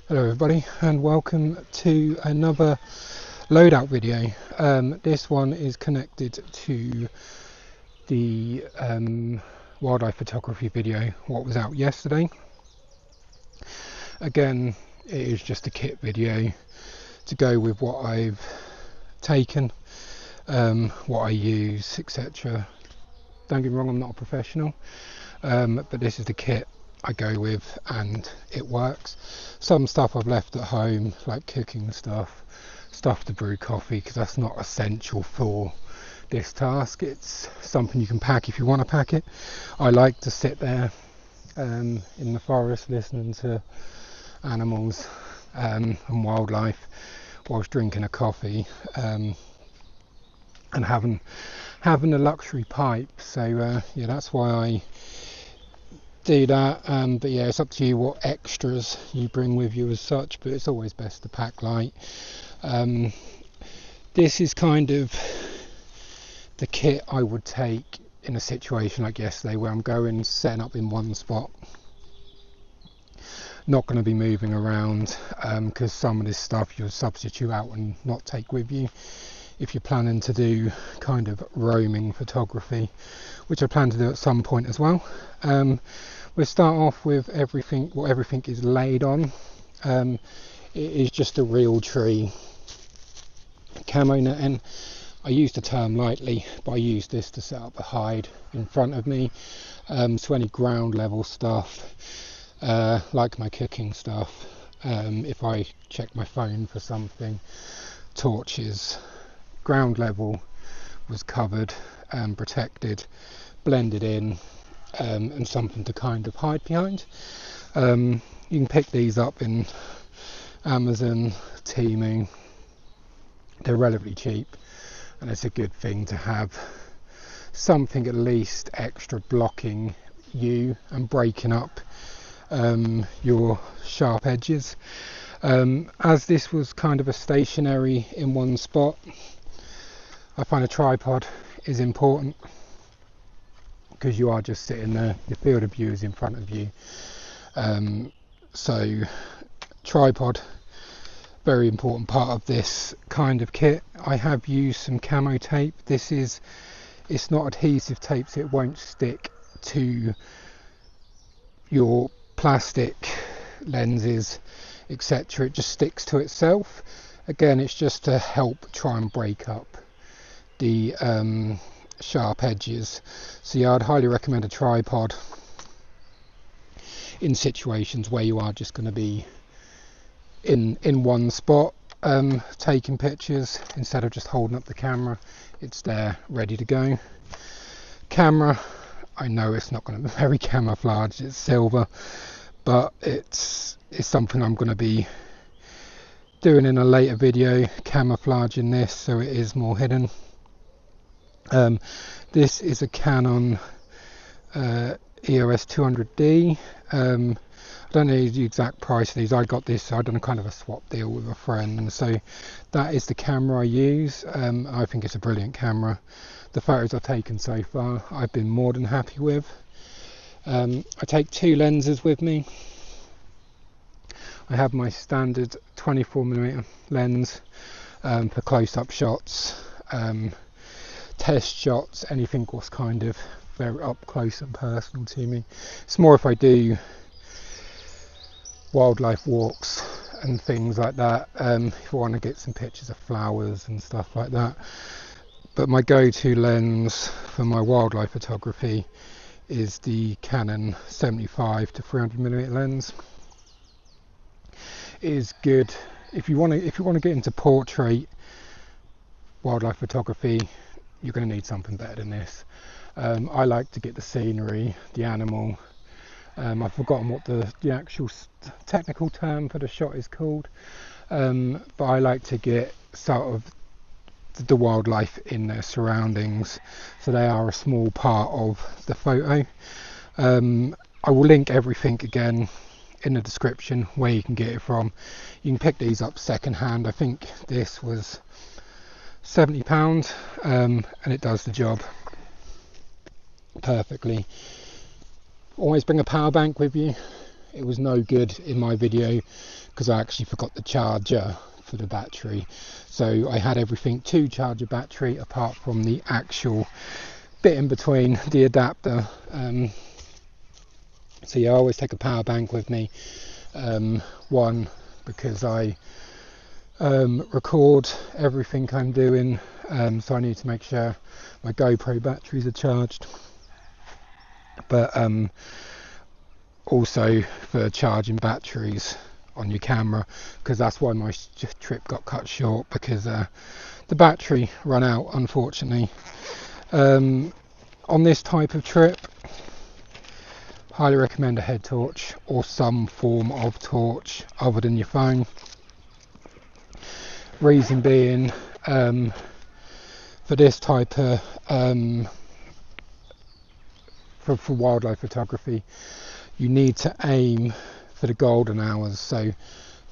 Hello everybody and welcome to another loadout video. This one is connected to the wildlife photography video what was out yesterday. Again, it is just a kit video to go with what I've taken, what I use, etc. Don't get me wrong, I'm not a professional, but this is the kit I go with and it works. Some stuff I've left at home, like cooking stuff to brew coffee, because that's not essential for this task. It's something you can pack if you want to pack it. I like to sit there in the forest listening to animals and wildlife whilst drinking a coffee and having a luxury pipe. So yeah, that's why I do that. But yeah, it's up to you what extras you bring with you as such, but it's always best to pack light. This is kind of the kit I would take in a situation like yesterday, where I'm going setting up in one spot, not going to be moving around, because some of this stuff you'll substitute out and not take with you if you're planning to do kind of roaming photography, which I plan to do at some point as well. We'll start off with everything is laid on. It is just a real tree camo netting. I use the term lightly, but I use this to set up a hide in front of me, so any ground level stuff, like my cooking stuff, if I check my phone for something, torches, ground level was covered and protected, blended in, and something to kind of hide behind. You can pick these up in Amazon, Temu. They're relatively cheap, and it's a good thing to have something at least extra blocking you and breaking up your sharp edges. As this was kind of a stationary in one spot, I find a tripod is important, because you are just sitting there, your field of view is in front of you. So tripod, very important part of this kind of kit. I have used some camo tape. It's not adhesive tape, so it won't stick to your plastic lenses, etc. It just sticks to itself. Again, it's just to help try and break up the sharp edges. So yeah, I'd highly recommend a tripod in situations where you are just going to be in one spot taking pictures, instead of just holding up the camera. It's there ready to go. Camera, I know it's not going to be very camouflaged, it's silver, but it's something I'm going to be doing in a later video, camouflaging this so it is more hidden. This is a Canon EOS 200D. I don't know the exact price of these. I got this, I've done a kind of a swap deal with a friend, and so that is the camera I use. I think it's a brilliant camera. The photos I've taken so far, I've been more than happy with. I take two lenses with me. I have my standard 24mm lens for close-up shots, test shots, anything was kind of very up close and personal to me. It's more if I do wildlife walks and things like that, if I want to get some pictures of flowers and stuff like that. But my go-to lens for my wildlife photography is the Canon 75 to 300mm lens. It is good if you want to get into portrait wildlife photography. You're going to need something better than this. I like to get the scenery, the animal. I've forgotten what the actual technical term for the shot is called, but I like to get sort of the wildlife in their surroundings, so they are a small part of the photo. I will link everything again in the description where you can get it from. You can pick these up second hand. I think this was £70, and it does the job perfectly. Always bring a power bank with you it was no good in my video because I actually forgot the charger for the battery. So I had everything to charge a battery apart from the actual bit in between, the adapter. So yeah, I always take a power bank with me. One, because I record everything I'm doing, so I need to make sure my GoPro batteries are charged, but also for charging batteries on your camera, because that's why my trip got cut short, because the battery ran out, unfortunately. On this type of trip, highly recommend a head torch or some form of torch other than your phone. Reason being, for this type of for wildlife photography, you need to aim for the golden hours. So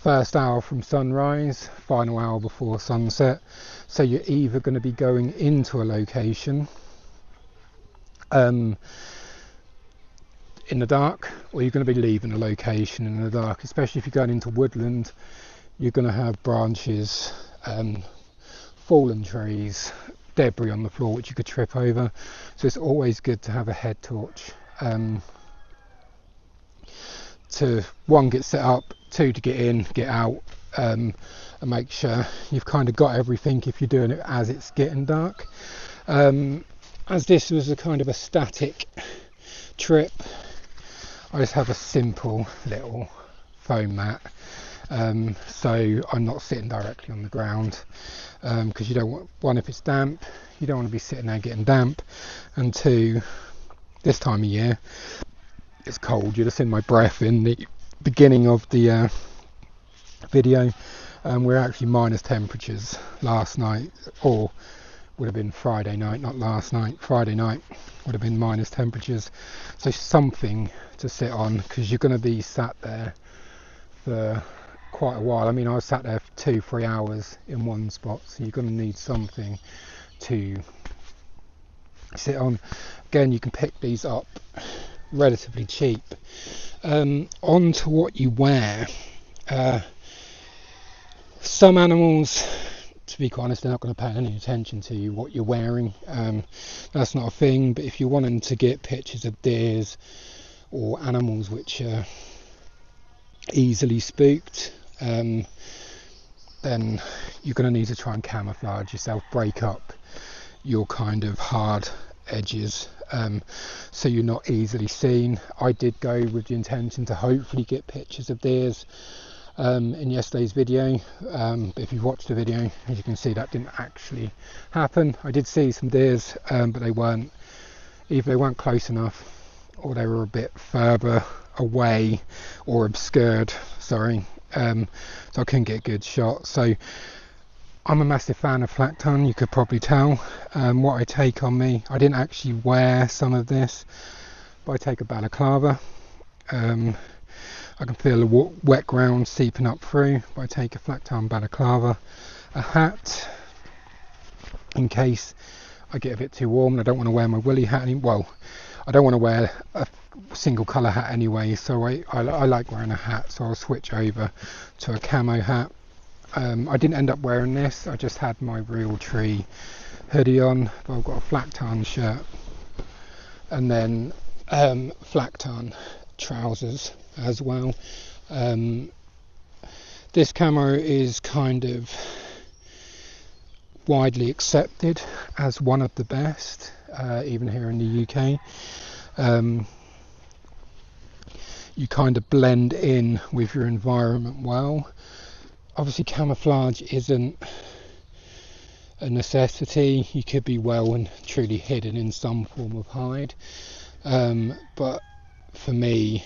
first hour from sunrise, final hour before sunset. So you're either going to be going into a location in the dark, or you're going to be leaving a location in the dark. Especially if you're going into woodland, you're going to have branches, fallen trees, debris on the floor which you could trip over. So it's always good to have a head torch, to one, get set up, two, to get in, get out, and make sure you've kind of got everything if you're doing it as it's getting dark. As this was a kind of a static trip, I just have a simple little foam mat, so I'm not sitting directly on the ground, because you don't want, one, if it's damp, you don't want to be sitting there getting damp, and two, this time of year it's cold. You'd have seen my breath in the beginning of the video. We're actually minus temperatures last night, or would have been Friday night, not last night. Friday night would have been minus temperatures. So something to sit on, because you're going to be sat there for quite a while. I mean, I was sat there for 2-3 hours in one spot, so you're going to need something to sit on. Again, you can pick these up relatively cheap. On to what you wear. Some animals, to be quite honest, they're not going to pay any attention to what you're wearing. That's not a thing. But if you're wanting to get pictures of deers or animals which are easily spooked, then you're going to need to try and camouflage yourself, break up your kind of hard edges, so you're not easily seen. I did go with the intention to hopefully get pictures of deers in yesterday's video, but if you've watched the video, as you can see, that didn't actually happen. I did see some deers, but they weren't close enough, or they were a bit further away or obscured, sorry, so I couldn't get a good shot. So I'm a massive fan of flat ton, you could probably tell. What I take on me, I didn't actually wear some of this, but I take a balaclava. I can feel the wet ground seeping up through, but I take a flat ton balaclava, a hat in case I get a bit too warm and I don't want to wear my woolly hat well, I don't want to wear a single colour hat anyway, so I like wearing a hat, so I'll switch over to a camo hat. I didn't end up wearing this, I just had my Real Tree hoodie on, but I've got a flat tan shirt and then flat tan trousers as well. This camo is kind of widely accepted as one of the best, even here in the UK. You kind of blend in with your environment well. Obviously camouflage isn't a necessity, you could be well and truly hidden in some form of hide, but for me,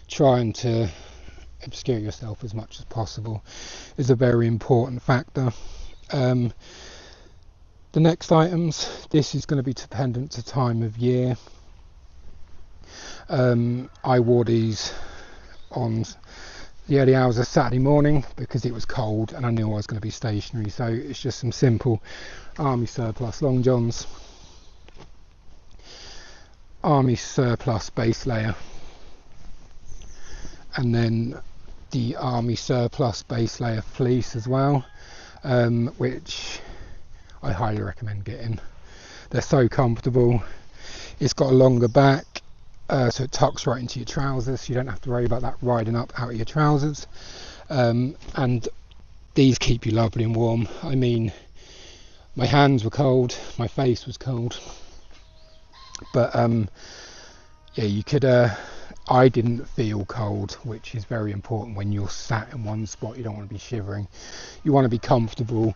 trying to obscure yourself as much as possible is a very important factor. The next items, this is going to be dependent to time of year. I wore these on the early hours of Saturday morning because it was cold and I knew I was going to be stationary, so it's just some simple army surplus long johns, army surplus base layer, and then the army surplus base layer fleece as well, which I highly recommend getting. They're so comfortable. It's got a longer back, so it tucks right into your trousers, so you don't have to worry about that riding up out of your trousers. And these keep you lovely and warm. I mean, my hands were cold, my face was cold, but yeah, you could I didn't feel cold, which is very important when you're sat in one spot. You don't want to be shivering. You want to be comfortable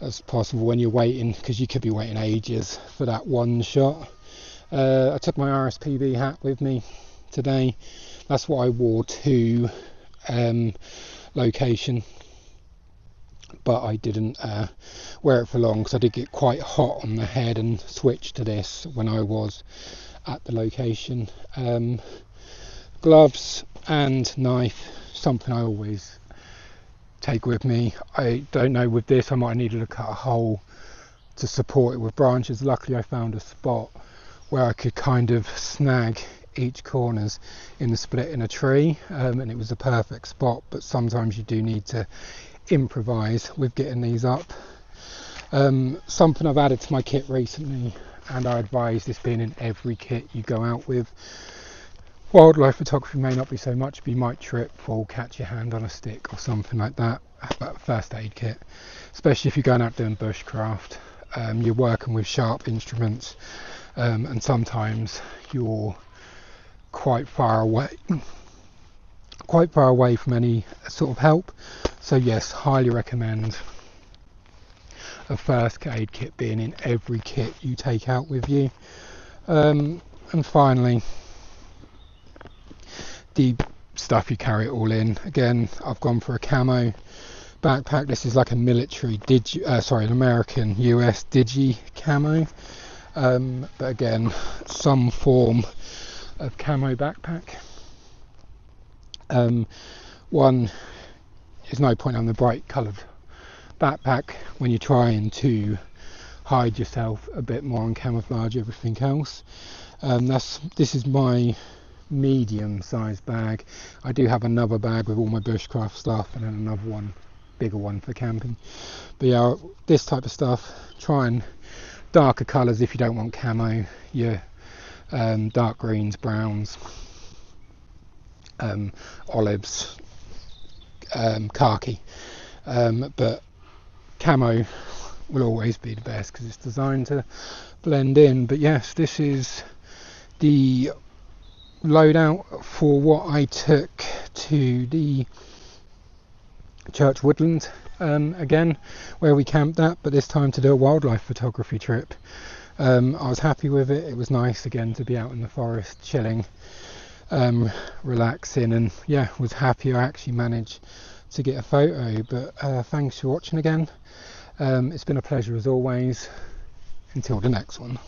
as possible when you're waiting, because you could be waiting ages for that one shot. I took my RSPB hat with me today. That's what I wore to location, but I didn't wear it for long because I did get quite hot on the head and switched to this when I was at the location. Gloves and knife, something I always take with me. I don't know, with this I might have needed to cut a hole to support it with branches. Luckily I found a spot where I could kind of snag each corners in the split in a tree, and it was a perfect spot. But sometimes you do need to improvise with getting these up. Something I've added to my kit recently, and I advise this being in every kit you go out with. Wildlife photography may not be so much, but you might trip, fall, catch your hand on a stick or something like that. But first aid kit, especially if you're going out doing bushcraft, you're working with sharp instruments, and sometimes you're quite far away from any sort of help. So yes, highly recommend a first aid kit being in every kit you take out with you. And finally, the stuff you carry it all in. Again, I've gone for a camo backpack. This is like a military an American US digi camo, but again, some form of camo backpack. One, there's no point on the bright coloured backpack when you're trying to hide yourself a bit more and camouflage everything else. This is my medium sized bag. I do have another bag with all my bushcraft stuff, and then another one, bigger one for camping. But yeah, this type of stuff, try and darker colours if you don't want camo, your dark greens, browns, olives, khaki, but camo will always be the best because it's designed to blend in. But yes, this is the loadout for what I took to the church Woodland, again, where we camped at, but this time to do a wildlife photography trip. I was happy with it. It was nice again to be out in the forest chilling, relaxing, and yeah, was happy I actually managed to get a photo. But thanks for watching again. It's been a pleasure as always. Until the next one.